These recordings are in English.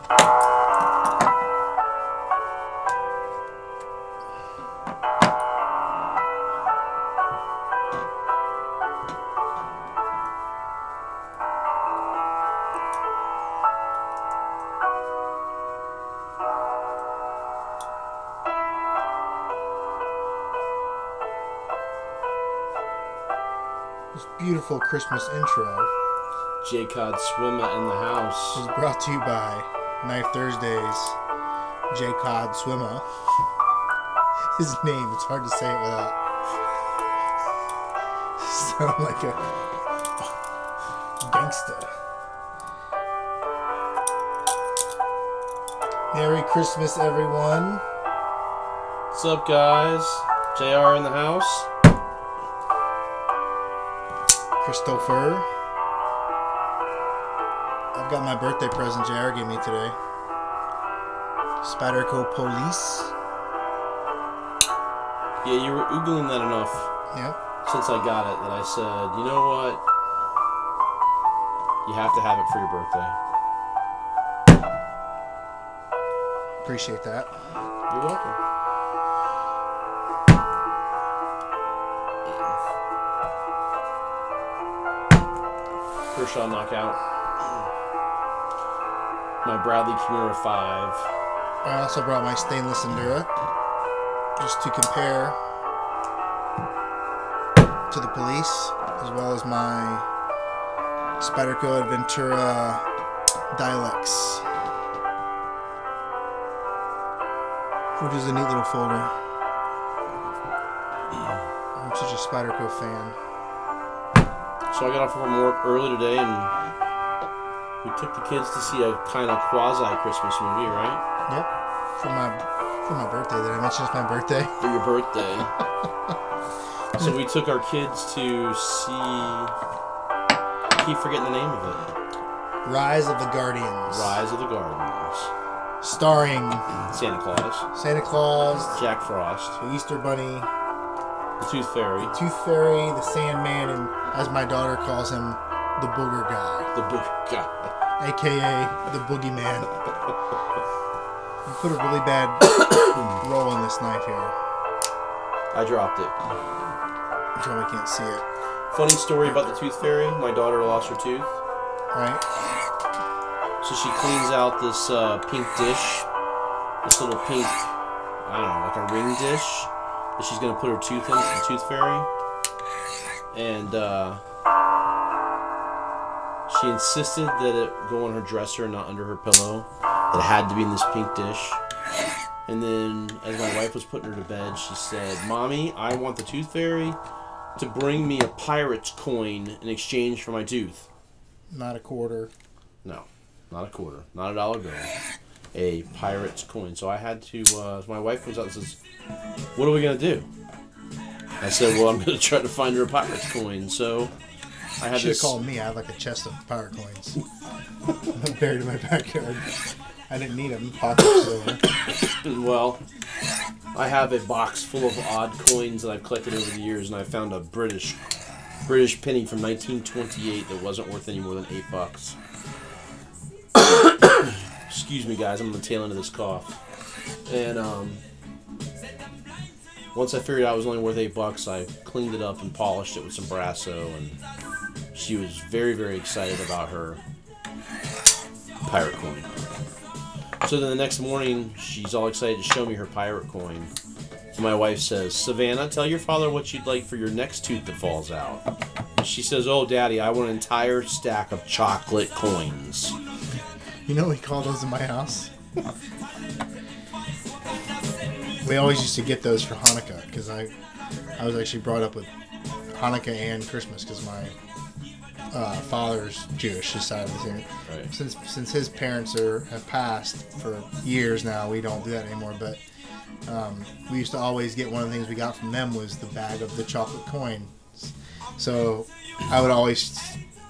This beautiful Christmas intro J-Cod Swimmer in the house is brought to you by Knife Thursdays. J-Cod Swimmer. His name, it's hard to say it without sound like a gangster. Merry Christmas, everyone. What's up, guys? JR in the house. Christopher. I've got my birthday present JR gave me today. Spyderco Police. Yeah, you were oogling that enough. Yep. Since I got it that I said, you know what? You have to have it for your birthday. Appreciate that. You're welcome. Kershaw knockout. My Bradley Kimura 5. I also brought my stainless Endura just to compare to the police, as well as my Spyderco Adventura Dilex, which is a neat little folder. I'm such a Spyderco fan. So I got off from work early today and we took the kids to see a kind of quasi-Christmas movie, right? Yep. For my birthday. Did I mention it's my birthday? For your birthday. So we took our kids to see... I keep forgetting the name of it. Rise of the Guardians. Rise of the Guardians. Starring Santa Claus, Jack Frost, the Easter Bunny, the Tooth Fairy, the Sandman, and as my daughter calls him, the Booger Guy. The Booger Guy. A.K.A. the Boogeyman. You put a really bad roll in this knife here. I dropped it. You probably can't see it. Funny story about the Tooth Fairy. My daughter lost her tooth. Right. So she cleans out this pink dish. This little pink, I don't know, like a ring dish that she's going to put her tooth in for the Tooth Fairy. And she insisted that it go on her dresser and not under her pillow. It had to be in this pink dish. And then, as my wife was putting her to bed, she said, "Mommy, I want the Tooth Fairy to bring me a pirate's coin in exchange for my tooth." Not a quarter. No, not a quarter. Not a dollar bill. A pirate's coin. So I had to, my wife comes out and says, "What are we going to do?" I said, "Well, I'm going to try to find her a pirate's coin." So I had to call me. I have like a chest of pirate coins buried in my backyard. I didn't need them. Pockets silver. Well, I have a box full of odd coins that I've collected over the years, and I found a British penny from 1928 that wasn't worth any more than $8. Excuse me, guys. I'm on the tail end of this cough. And once I figured out it was only worth $8, I cleaned it up and polished it with some Brasso, and she was very, very excited about her pirate coin. So then the next morning, she's all excited to show me her pirate coin. So my wife says, "Savannah, tell your father what you'd like for your next tooth that falls out." And she says, "Oh, Daddy, I want an entire stack of chocolate coins." You know what we call those in my house? We always used to get those for Hanukkah, because I was actually brought up with Hanukkah and Christmas, because my father's Jewish, his side of the family. Right. Since his parents have passed for years now, we don't do that anymore. But we used to always get, one of the things we got from them was the bag of the chocolate coins. So I would always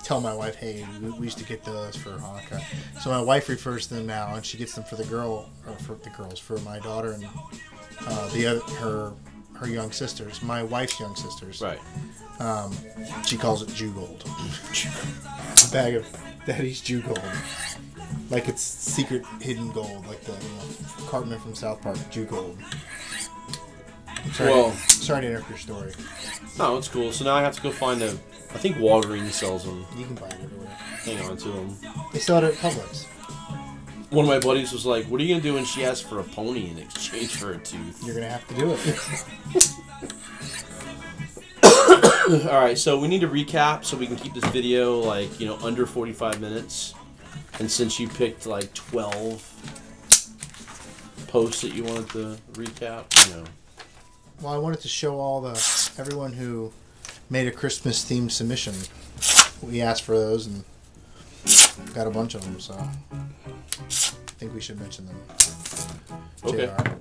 tell my wife, "Hey, we used to get those for Hanukkah." So my wife refers to them now, and she gets them for the girls, for my daughter and her young sisters, my wife's young sisters. Right. She calls it Jew Gold. A bag of Daddy's Jew Gold. Like it's secret hidden gold, like the Cartman from South Park, Jew gold. Sorry to interrupt your story. No, it's cool. So now I have to go find a. I think Walgreens sells them. You can buy it everywhere. Hang on to them. They sell it at Publix. One of my buddies was like, "What are you gonna do when she asks for a pony in exchange for a tooth?" You're gonna have to do it. All right, so we need to recap so we can keep this video like under 45 minutes. And since you picked like 12 posts that you wanted to recap, Well, I wanted to show everyone who made a Christmas themed submission. We asked for those and got a bunch of them, so I think we should mention them. Okay. JR.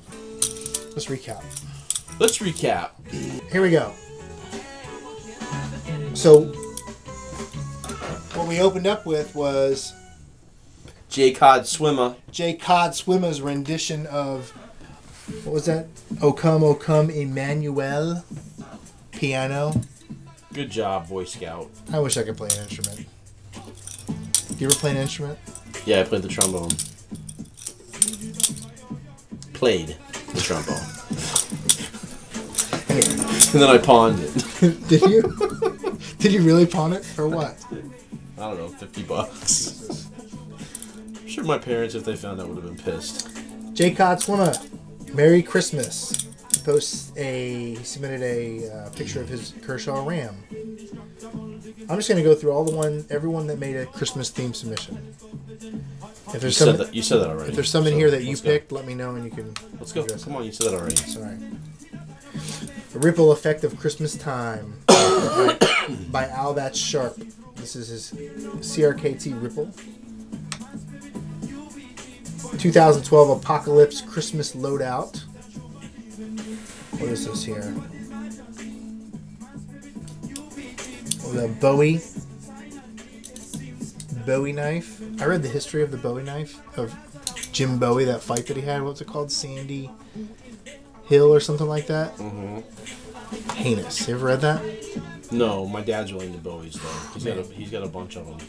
Let's recap. Here we go. So, what we opened up with was J. Cod Swimmer's rendition of, what was that? O Come Emmanuel piano. Good job, Boy Scout. I wish I could play an instrument. Do you ever play an instrument? Yeah, I played the trombone. Played the trombone. And then I pawned it. Did you? Did you really pawn it? For what? I don't know, $50. I'm sure my parents, if they found out, would have been pissed. J. Cod Swimmer, Merry Christmas. He submitted a picture of his Kershaw Ram. I'm just going to go through everyone that made a Christmas themed submission. If there's you said that already. If there's some in here that you picked, let me know and you can. Let's go. Come on, you said that already. Sorry. The Ripple Effect of Christmas Time by Al That's Sharp. This is his CRKT Ripple. 2012 Apocalypse Christmas Loadout. What is this here? The Bowie knife. I read the history of the Bowie knife of Jim Bowie, that fight that he had. What's it called? Sandy Hill or something like that? Mm-hmm. Heinous. You ever read that? No, my dad's really into Bowie's though. He's got a bunch of them.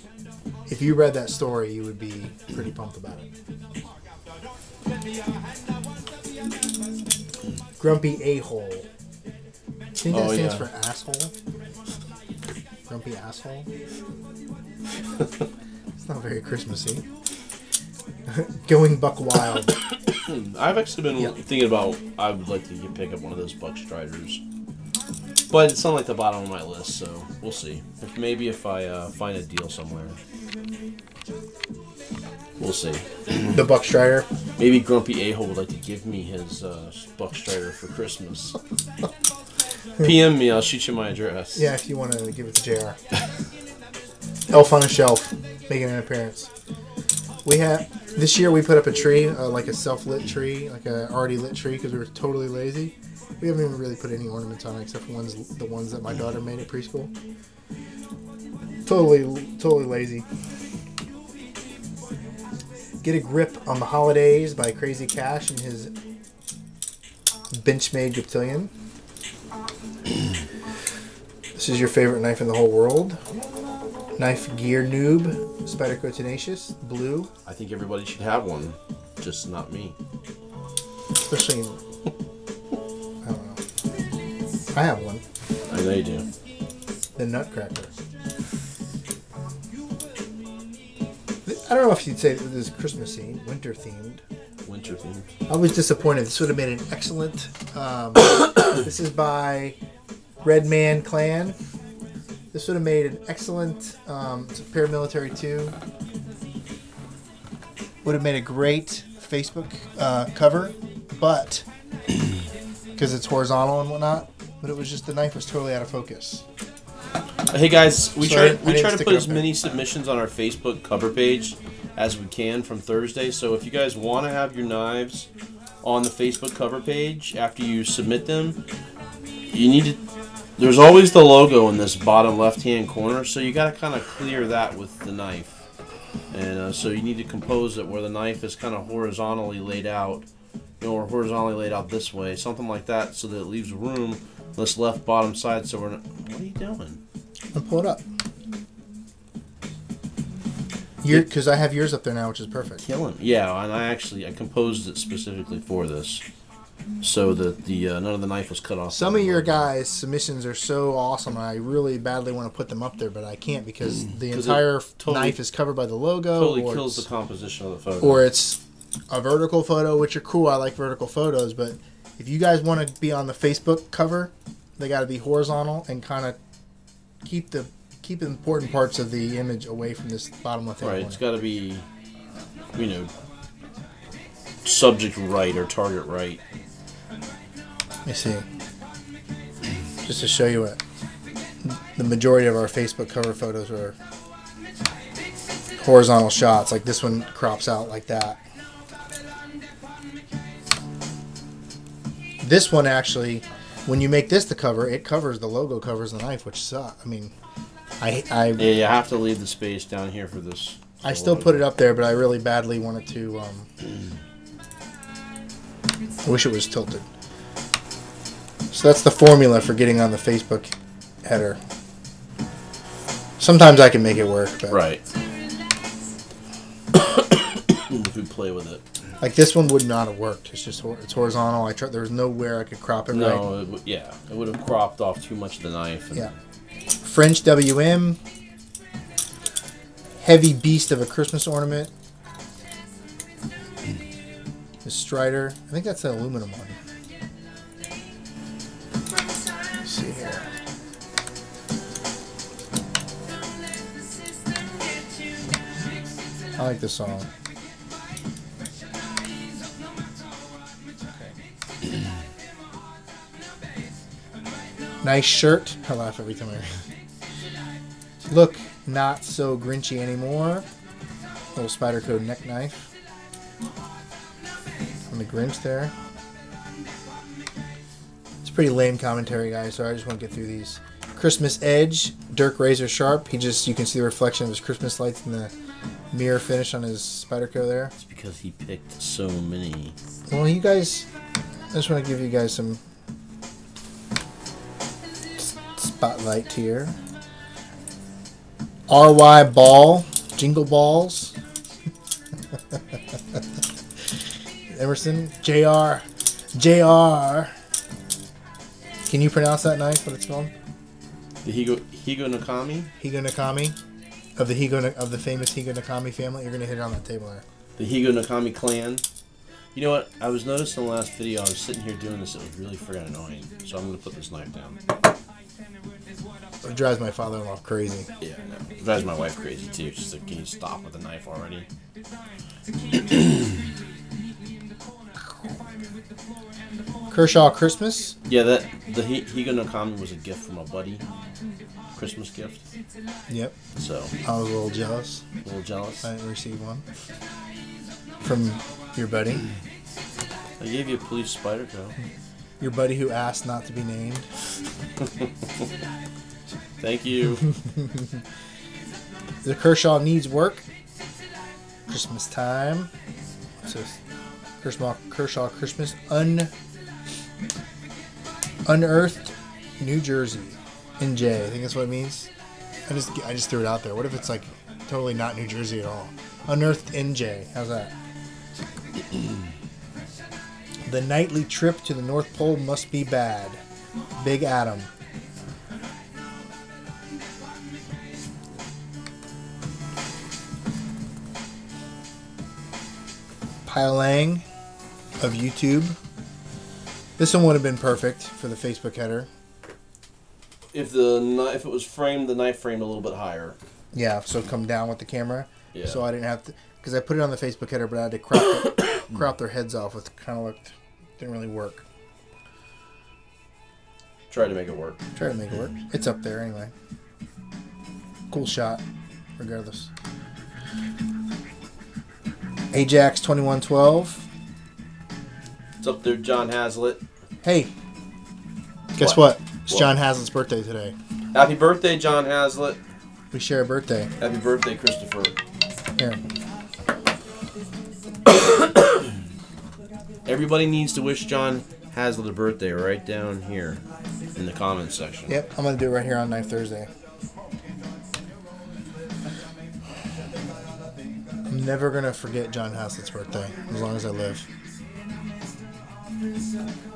If you read that story, you would be pretty pumped about it. Grumpy A-hole. I think that stands for asshole. Grumpy asshole. It's not very Christmassy. Going Buck Wild. I've actually been thinking about, I would like to pick up one of those Buck Striders. But it's on like the bottom of my list, so we'll see. Maybe if I find a deal somewhere. We'll see. The Buck Strider. Maybe Grumpy A-hole would like to give me his Buck Strider for Christmas. PM me, I'll shoot you my address. Yeah, if you want to give it to JR. Elf on a Shelf, making an appearance. This year we put up a tree, like a self-lit tree, like a already lit tree, because we were totally lazy. We haven't even really put any ornaments on it, except for the ones that my daughter made at preschool. Totally lazy. Get a Grip on the Holidays by Crazy Cash and his Benchmade Reptilian. This is your favorite knife in the whole world. Knife Gear Noob, Spyderco Tenacious, blue. I think everybody should have one, just not me. Especially, I don't know. I have one. I know you do. The Nutcracker. I don't know if you'd say that this is Christmassy, winter themed. Winter themed. I was disappointed. This would have made an excellent. This is by Red Man Clan. This would have made an excellent. It's a paramilitary 2. Would have made a great Facebook cover, but because it's horizontal and whatnot. But it was just the knife was totally out of focus. Hey guys, we try to put as there. many submissions on our Facebook cover page as we can from Thursday. So if you guys want to have your knives on the Facebook cover page after you submit them, you need to. There's always the logo in this bottom left-hand corner, so you got to kind of clear that with the knife. And so you need to compose it where the knife is kind of horizontally laid out, or horizontally laid out this way, something like that, so that it leaves room on this left bottom side. So we're not. What are you doing? I'll pull it up. Because I have yours up there now, which is perfect. Killing. Yeah, and I composed it specifically for this, so that the none of the knife was cut off. Some of your guys' submissions are so awesome, and I really badly want to put them up there, but I can't because the entire knife is covered by the logo. Totally kills the composition of the photo. Or it's a vertical photo, which are cool. I like vertical photos, but if you guys want to be on the Facebook cover, they got to be horizontal and kind of keep the important parts of the image away from this bottom left hand right. corner. It's got to be, subject right or target right. Let me see. Just to show you what the majority of our Facebook cover photos are horizontal shots. Like this one crops out like that. This one actually, when you make this the cover, it covers the logo, covers the knife, which sucks. I mean, yeah, you have to leave the space down here for this. I still put it up there, but I really badly wanted to. I wish it was tilted. So that's the formula for getting on the Facebook header. Sometimes I can make it work, but right. If we play with it. Like this one would not have worked. It's horizontal. I tried. There was nowhere I could crop it right. No, it would have cropped off too much of the knife. Yeah. French WM. Heavy beast of a Christmas ornament. The Strider. I think that's an aluminum one. Let's see here. I like this song. Nice shirt. I laugh every time I look not so Grinchy anymore. Little Spider Code neck knife. On the Grinch there. It's pretty lame commentary, guys, so I just want to get through these. Christmas Edge, Dirk Razor Sharp. You can see the reflection of his Christmas lights in the mirror finish on his Spyderco there. It's because he picked so many. Well, you guys, I just want to give you guys some spotlight here. RY Ball, Jingle Balls. Emerson, JR. Can you pronounce that knife? What it's called? The Higo Nakami. Higo Nakami, of the famous Higo Nakami family. You're gonna hit it on that table there. The Higo Nakami clan. You know what? I was noticing in the last video. I was sitting here doing this. It was really friggin' annoying. So I'm gonna put this knife down. It drives my father-in-law crazy. Yeah, I know. It drives my wife crazy too. She's like, "Can you stop with the knife already?" Kershaw Christmas. Yeah, the Higo Nakami was a gift from a buddy. Christmas gift. Yep. So I was a little jealous. A little jealous. I didn't receive one from your buddy. I gave you a police Spyderco. Your buddy who asked not to be named. Thank you. The Kershaw needs work. Christmas time. What's this? Kershaw Christmas. Unearthed New Jersey. NJ. I think that's what it means. I just threw it out there. What if it's like totally not New Jersey at all? Unearthed NJ. How's that? The nightly trip to the North Pole must be bad. Big Adam. Lang of YouTube. This one would have been perfect for the Facebook header. If it was framed, the knife framed a little bit higher. Yeah, so come down with the camera. Yeah. So I didn't have to, because I put it on the Facebook header, but I had to crop their heads off. It kind of didn't really work. Try to make it work. Try to make it work. It's up there anyway. Cool shot, regardless. Ajax 2112. It's up there, John Hazlett. Hey, guess what? It's John Hazlett's birthday today. Happy birthday, John Hazlett. We share a birthday. Happy birthday, Christopher. Here. Everybody needs to wish John Hazlett a birthday right down here in the comments section. Yep, I'm going to do it right here on Knife Thursday. never going to forget John Hazlett's birthday as long as I live.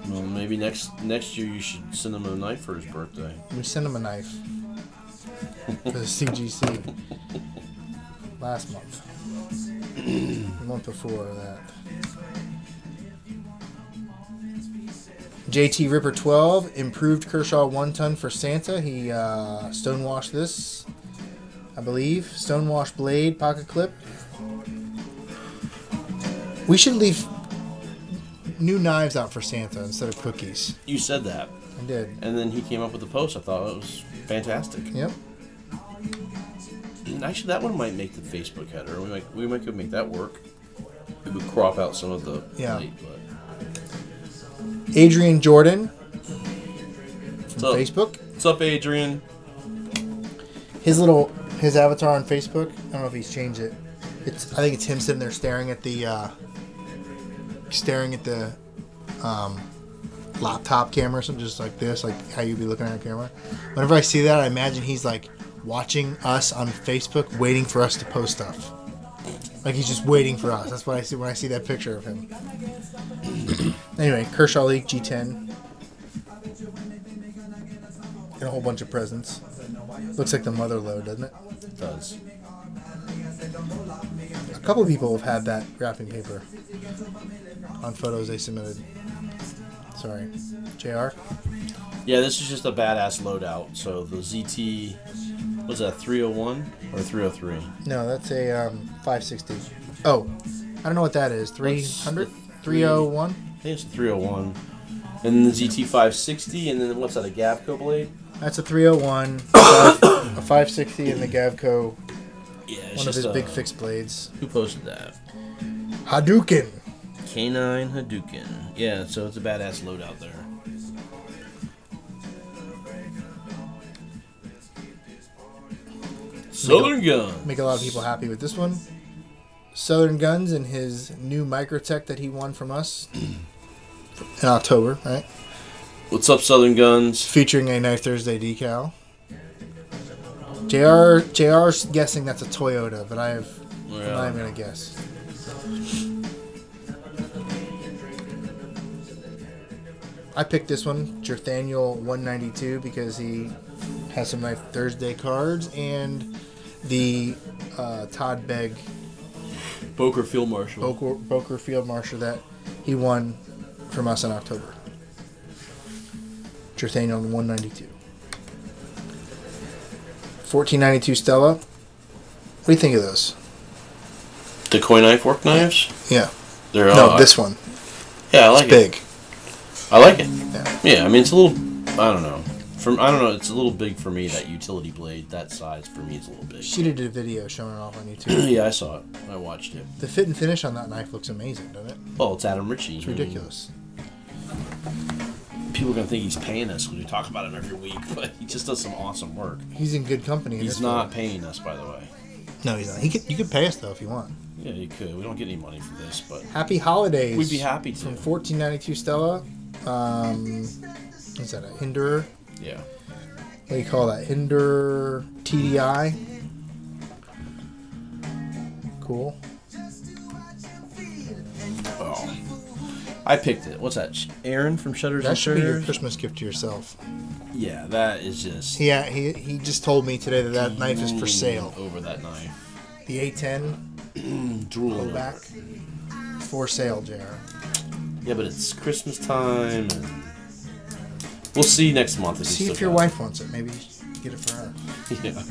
Well, maybe next year you should send him a knife for his birthday. We sent him a knife for the CGC last month. The month before that. JT Ripper 12 improved Kershaw 1 ton for Santa. He stonewashed this, I believe. Stonewash blade, pocket clip. We should leave new knives out for Santa instead of cookies. You said that. I did. And then he came up with a post. I thought it was fantastic. Yep. Actually, that one might make the Facebook header. We might could make that work. It would crop out some of the plate, but. Adrian Jordan from Facebook. What's up, Adrian? His avatar on Facebook. I don't know if he's changed it. I think it's him sitting there staring at the laptop camera or something, just like this, like how you'd be looking at a camera. Whenever I see that, I imagine he's like watching us on Facebook, waiting for us to post stuff. Like he's just waiting for us. That's what I see when I see that picture of him. Anyway, Kershaw League G10. And a whole bunch of presents. Looks like the mother load, doesn't it? It does. A couple people have had that wrapping paper on photos they submitted. Sorry. JR? Yeah, this is just a badass loadout. So the ZT, what's that, 301 or 303? No, that's a 560. Oh, I don't know what that is. 300? 301? I think it's a 301. And then the ZT 560, and then what's that, a Gavco blade? That's a 301, a 560, and the Gavco, yeah, one of his big fixed blades. Who posted that? Hadouken! K9 Hadouken. Yeah, so it's a badass loadout there. Southern Guns. Make a lot of people happy with this one. Southern Guns and his new Microtech that he won from us in October, right? What's up, Southern Guns? Featuring a Knife Thursday decal. JR's guessing that's a Toyota, but I'm not even going to guess. I picked this one, Jerthaniel 192, because he has some Knife Thursday cards and the Todd Begg Boker Field Marshal. Boker Field Marshal that he won from us in October. Jerthaniel 192. 1492 Stella. What do you think of those? The koi knife work knives? Yeah. This one. Yeah, I like it. It's big. I like it. Yeah. I mean, it's a little, I don't know. It's a little big for me, that utility blade. That size, for me, is a little big. She did a video showing it off on YouTube. Yeah, I saw it. I watched it. The fit and finish on that knife looks amazing, doesn't it? Well, it's Adam Ritchie. It's ridiculous. People are going to think he's paying us when we talk about him every week, but he just does some awesome work. He's in good company. He's not paying us, by the way. No, he's not. You could pay us, though, if you want. Yeah, you could. We don't get any money for this, but... Happy holidays. We'd be happy to. From 1492 Stella. What's that, a Hinderer? Yeah. What do you call that? Hinderer TDI. Cool. Oh. I picked it. What's that? Aaron from Shutters that and should be your Shutters? Christmas gift to yourself. Yeah, that is just... Yeah, he just told me today that knife is for sale. Over that knife. The A10 Drooling back for sale, JR. Yeah, but it's Christmas time, and we'll see next month. See if your wife wants it. Maybe get it for her. Yeah.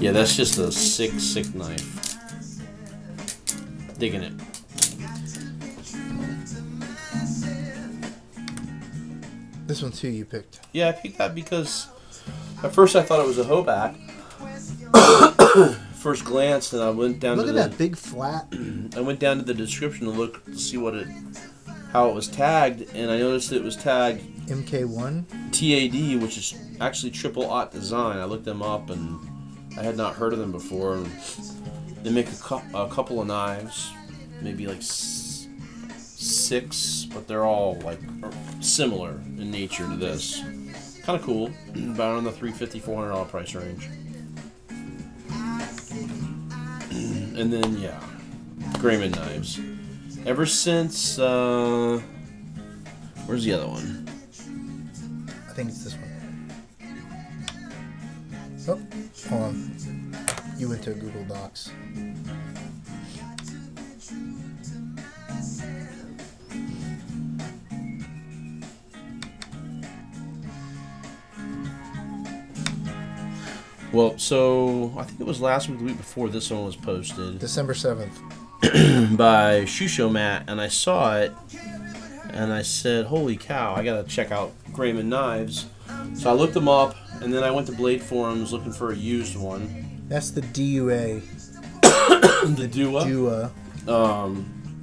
Yeah, that's just a sick knife. Digging it. This one too you picked. Yeah, I picked that because at first I thought it was a Hoback. First glance, and I went down Look to at that big flat. I went down to the description to look to see how it was tagged, and I noticed it was tagged MK1 TAD, which is actually Triple Aught Design. I looked them up, and I had not heard of them before. And they make a couple of knives, maybe like 6, but they're all like similar in nature to this. Kind of cool, about on the $350, $400 price range. And then, yeah, Grayman knives. Ever since, where's the other one? I think it's this one. Oh, hold on. You went to Google Docs. Well, so I think it was last week, the week before this one was posted. December 7th. By Shusho Matt, and I saw it, and I said, holy cow, I gotta check out Grayman knives. So I looked them up, and then I went to Blade Forums looking for a used one. That's the DUA. The Dua?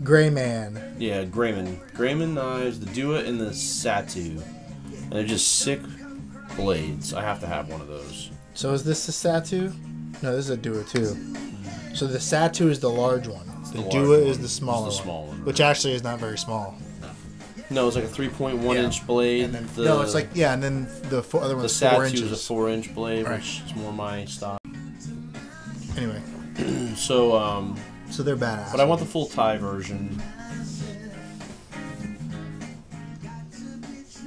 Grayman. Yeah, Grayman knives, the Dua and the Satu. And they're just sick blades. I have to have one of those. So is this the Satu? No, this is a Dua too. So the Satu is the large one. The Dua is the smaller one. Which actually is not very small. No, it's like a 3.1 inch blade. And then, no, it's like, yeah, and then the other one's 4 inches. The Satu is a 4-inch blade, right, which is more my style. Anyway. So they're badass. But I want the full Thai version.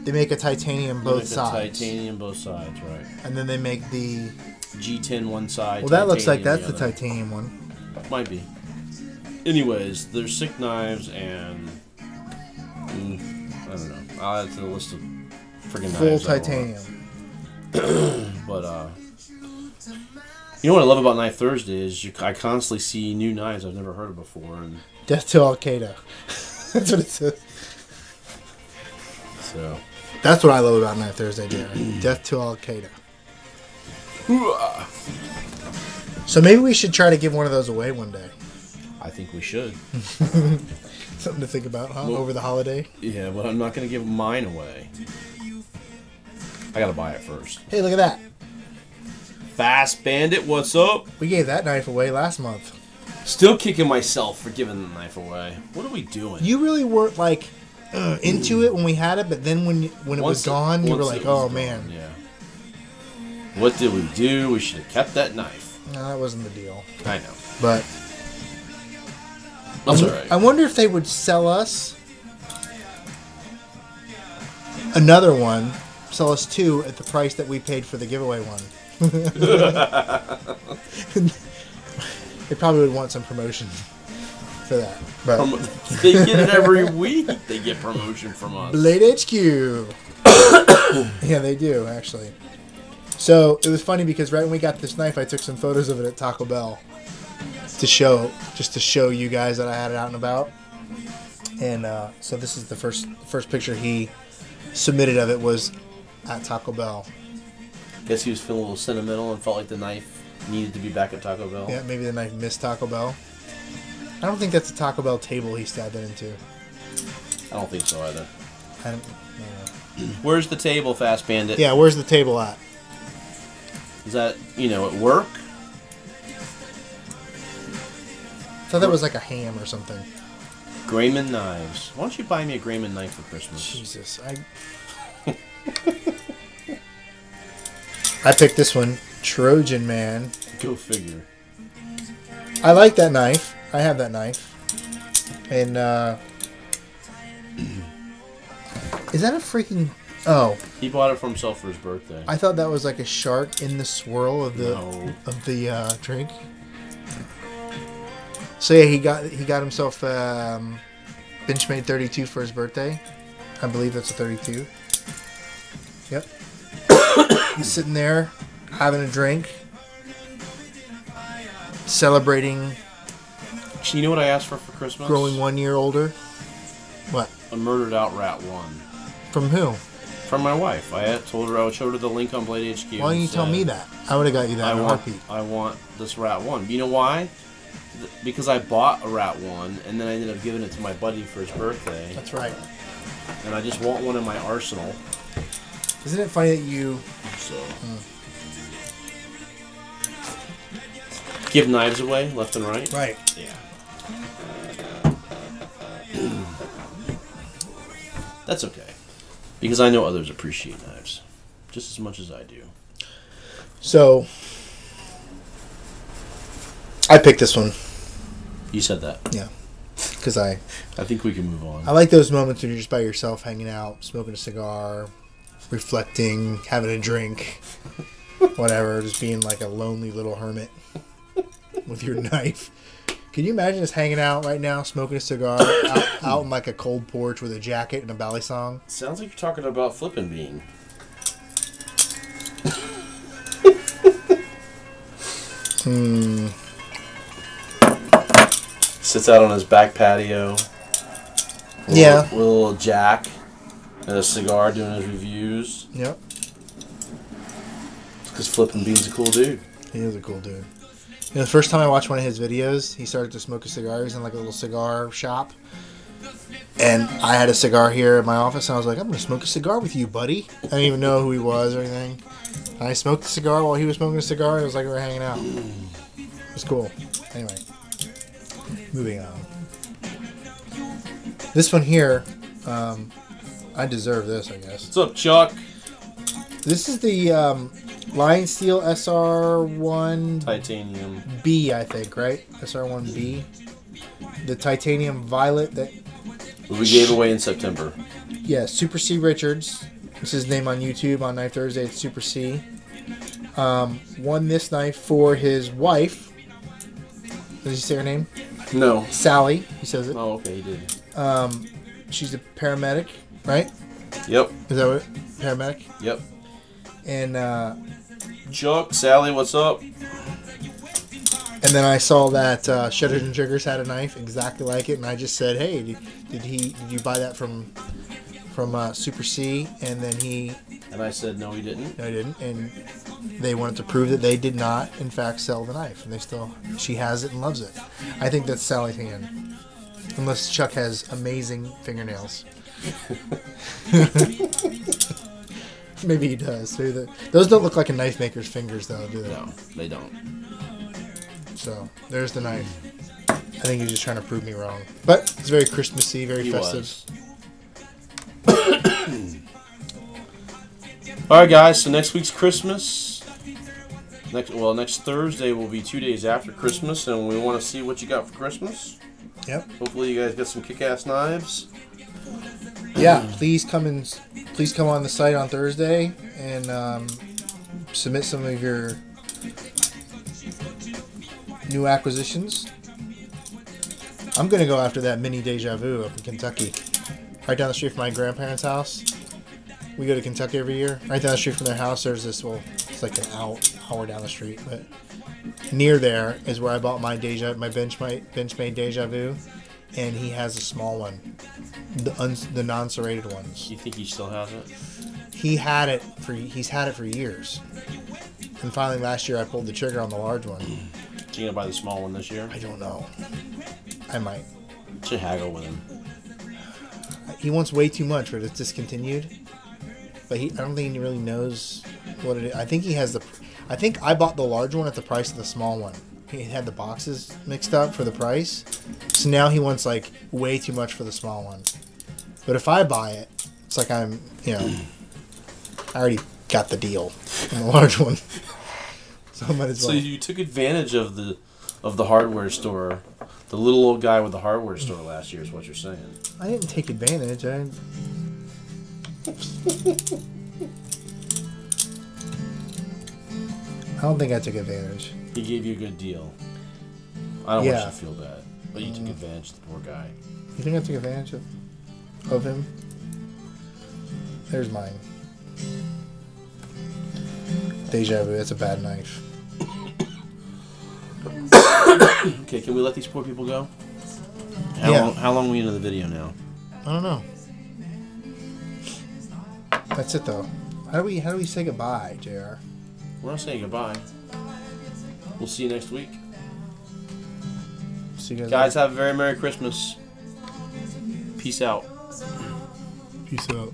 They make a titanium both sides. Titanium both sides, right. And then they make the G10 one side. Well, that looks like that's the titanium one. Might be. Anyways, they're sick knives, and I don't know. I'll add to the list of freaking knives. Full titanium. But you know what I love about Knife Thursday is I constantly see new knives I've never heard of before, and Death to Al Qaeda. That's what it says. So that's what I love about Knife Thursday, Jared. Death to Al Qaeda. So maybe we should try to give one of those away one day. I think we should. Something to think about, huh? Well, over the holiday? Yeah, but I'm not going to give mine away. I got to buy it first. Hey, look at that. Fast Bandit, what's up? We gave that knife away last month. Still kicking myself for giving the knife away. What are we doing? You really weren't, like, into it when we had it, but then when it was gone, you were like, oh, man. Yeah. What did we do? We should have kept that knife. No, that wasn't the deal. I know. But that's all right. I wonder if they would sell us another one, sell us two at the price that we paid for the giveaway one. They probably would want some promotion for that. But they get it every week. They get promotion from us. Blade HQ. Yeah, they do, actually. So it was funny because right when we got this knife, I took some photos of it at Taco Bell to show you guys that I had it out and about. And so this is the first picture he submitted of it was at Taco Bell. Guess he was feeling a little sentimental and felt like the knife needed to be back at Taco Bell. Yeah, maybe the knife missed Taco Bell. I don't think that's a Taco Bell table he stabbed it into. I don't think so either. I don't know. Where's the table, Fast Bandit? Yeah, where's the table at? Is that, at work? I thought that was like a ham or something. Grayman knives. Why don't you buy me a Grayman knife for Christmas? Jesus, I picked this one, Trojan Man. Go figure. I like that knife. I have that knife. And, is that a freaking... Oh. He bought it for himself for his birthday. I thought that was like a shark in the swirl of the drink. So yeah, he got himself Benchmade 32 for his birthday. I believe that's a 32. Yep. He's sitting there having a drink, celebrating. You know what I asked for Christmas? Growing 1 year older. What? A Murdered Out Rat 1. From who? From my wife. I had told her I would show her the link on Blade HQ. Why didn't you tell me that? I would have got you that in a heartbeat. I want this Rat 1. You know why? Because I bought a Rat 1, and then I ended up giving it to my buddy for his birthday. That's right. And I just want one in my arsenal. Isn't it funny that you... So... Give knives away, left and right? Right. Yeah. That's okay. Because I know others appreciate knives. Just as much as I do. So... I picked this one. You said that. Yeah. Because I think we can move on. I like those moments when you're just by yourself, hanging out, smoking a cigar, reflecting, having a drink, whatever, just being like a lonely little hermit with your knife. Can you imagine us hanging out right now, smoking a cigar, out in like a cold porch with a jacket and a bally song? Sounds like you're talking about Flippin' Bean. Sits out on his back patio. Yeah. With a little Jack and a cigar doing his reviews. Yep. It's because Flippin' Bean's a cool dude. He is a cool dude. You know, the first time I watched one of his videos, he started to smoke a cigar. He was in like a little cigar shop. And I had a cigar here in my office, and I was like, I'm going to smoke a cigar with you, buddy. I didn't even know who he was or anything. And I smoked a cigar while he was smoking a cigar. It was like we were hanging out. It was cool. Anyway, moving on. This one here, I deserve this, I guess. What's up, Chuck? This is the Lion Steel SR1 Titanium B, I think, right? SR1B. The titanium violet that... we gave away in September. Yeah, Super C Richards. This is his name on YouTube on Knife Thursday. It's Super C. Won this knife for his wife. Did he say her name? No. Sally. He says it. Oh, okay, he did. She's a paramedic, right? Yep. Is that what? Paramedic? Yep. And Chuck, Sally, what's up? and then I saw that Shutters and Triggers had a knife exactly like it, and I just said, "Hey, did you buy that from Super C?" And then and I said, no, he didn't. No, he didn't. And they wanted to prove that they did not, in fact, sell the knife, and she has it and loves it. I think that's Sally's hand, unless Chuck has amazing fingernails. Maybe he does. Maybe those don't look like a knife maker's fingers, though, do they? No, they don't. So, there's the knife. I think he's just trying to prove me wrong. But it's very Christmassy, very festive. Alright, guys, so next week's Christmas. Next Thursday will be 2 days after Christmas, and we want to see what you got for Christmas. Yep. Hopefully you guys got some kick-ass knives. Yeah, please come on the site on Thursday and submit some of your new acquisitions. I'm gonna go after that mini Deja Vu up in Kentucky, right down the street from my grandparents' house. We go to Kentucky every year. Right down the street from their house, there's this. Well, it's like an hour down the street, but near there is where I bought my Benchmade Deja Vu, and he has a small one, the non-serrated ones. You think he still has it? He's had it for years, and finally last year I pulled the trigger on the large one. So you gonna buy the small one this year? I don't know. I might. Should haggle with him. He wants way too much for it. It's discontinued, but I don't think he really knows what it is. I think I bought the large one at the price of the small one. He had the boxes mixed up for the price, so now he wants like way too much for the small one. But if I buy it, it's like I already got the deal on the large one. So I might as well. So you took advantage of the hardware store, the little old guy with the hardware store last year is what you're saying. I didn't take advantage. I don't think I took advantage. He gave you a good deal. I don't want you to feel bad, but you took advantage of the poor guy. You think I took advantage of him? There's mine. Deja Vu, that's a bad knife. Okay, can we let these poor people go? Yeah. How long are we into the video now? I don't know. That's it though. How do we say goodbye, JR? We're not saying goodbye. We'll see you next week. See you guys, have a very Merry Christmas. Peace out. Peace out.